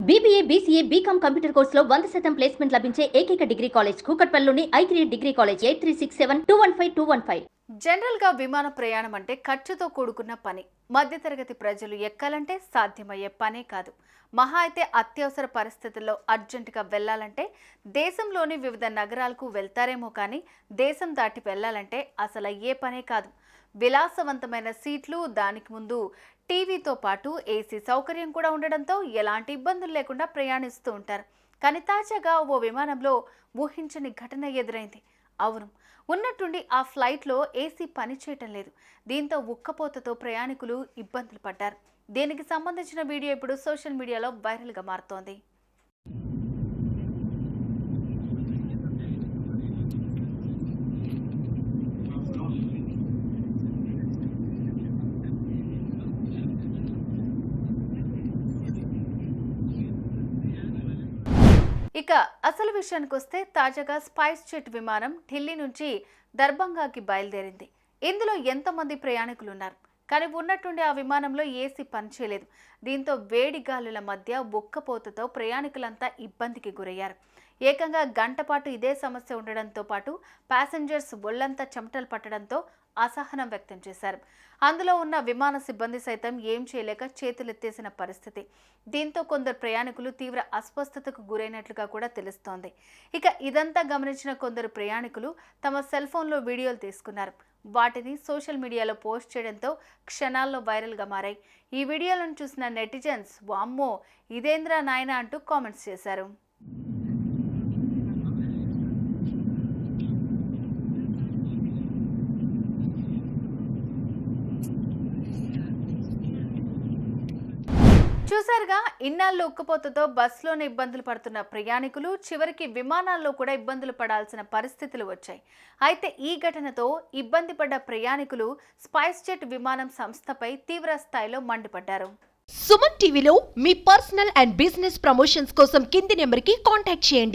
BBA, BCA, BCom computer కోర్సులో 100% placement లభించే ఏకైక డిగ్రీ కాలేజ్ కూకట్పల్లిలోని I3 డిగ్రీ కాలేజ్ 8367215215. జనరల్ గా విమాన ప్రయాణం అంటే ఖర్చుతో కూడుకున్న పని. మధ్యతరగతి ప్రజలు ఎక్కాలంటే సాధ్యమయ్యే పనే కాదు. మహా అయితే అత్యవసర పరిస్థితుల్లో అర్జెంటుగా వెళ్లాలంటే దేశంలోని వివిధ నగరాలకు వెళ్తారేమో కానీ దేశం దాటి వెళ్లాలంటే అసలు అయ్యే పనే కాదు. విలాసవంతమైన సీట్లు, దానికి ముందు టీవీతో పాటు ఏసీ సౌకర్యం కూడా ఉండడంతో ఎలాంటి ఇబ్బందులు లేకుండా ప్రయాణిస్తూ ఉంటారు. కానీ తాజాగా ఓ విమానంలో ఊహించని ఘటన ఎదురైంది. అవును, ఉన్నట్టుండి ఆ ఫ్లైట్లో ఏసీ పనిచేయటం లేదు. దీంతో ఉక్కపోతతో ప్రయాణికులు ఇబ్బందులు పడ్డారు. దీనికి సంబంధించిన వీడియో ఇప్పుడు సోషల్ మీడియాలో వైరల్గా మారుతోంది. ఇక అసలు విషయానికి వస్తే తాజాగా స్పైస్ జెట్ విమానం ఢిల్లీ నుంచి దర్భంగాకి బయలుదేరింది. ఇందులో ఎంతమంది ప్రయాణికులు ఉన్నారు, కానీ ఉన్నట్టుండి ఆ విమానంలో ఏసీ పనిచేయలేదు. దీంతో వేడి గాలుల మధ్య ఉక్కపోతతో ప్రయాణికులంతా ఇబ్బందికి గురయ్యారు. ఏకంగా గంట పాటు ఇదే సమస్య ఉండడంతో పాటు ప్యాసింజర్స్ ఒళ్లంతా చెమటలు పట్టడంతో అసహనం వ్యక్తం చేశారు. అందులో ఉన్న విమాన సిబ్బంది సైతం ఏం చేయలేక చేతులెత్తేసిన పరిస్థితి. దీంతో కొందరు ప్రయాణికులు తీవ్ర అస్వస్థతకు గురైనట్లుగా కూడా తెలుస్తోంది. ఇక ఇదంతా గమనించిన కొందరు ప్రయాణికులు తమ సెల్ ఫోన్లో వీడియోలు తీసుకున్నారు. వాటిని సోషల్ మీడియాలో పోస్ట్ చేయడంతో క్షణాల్లో వైరల్గా మారాయి. ఈ వీడియోలను చూసిన నెటిజన్స్ వామ్మో ఇదేంద్రా నాయనా అంటూ కామెంట్స్ చేశారు. చూసారుగా, ఇన్నాళ్ళు ఉక్కపోతతో బస్సులోనే ఇబ్బందులు పడుతున్న ప్రయాణికులు చివరికి విమానాల్లో కూడా ఇబ్బందులు పడాల్సిన పరిస్థితులు వచ్చాయి. అయితే ఈ ఘటనతో ఇబ్బంది పడ్డ ప్రయాణికులు స్పైస్ జెట్ విమానం సంస్థపై తీవ్ర స్థాయిలో మండిపడ్డారు. సుమన్ టీవీలో మీ పర్సనల్ అండ్ బిజినెస్ ప్రమోషన్స్ కోసం కింది నెంబర్కి కాంటాక్ట్ చేయండి.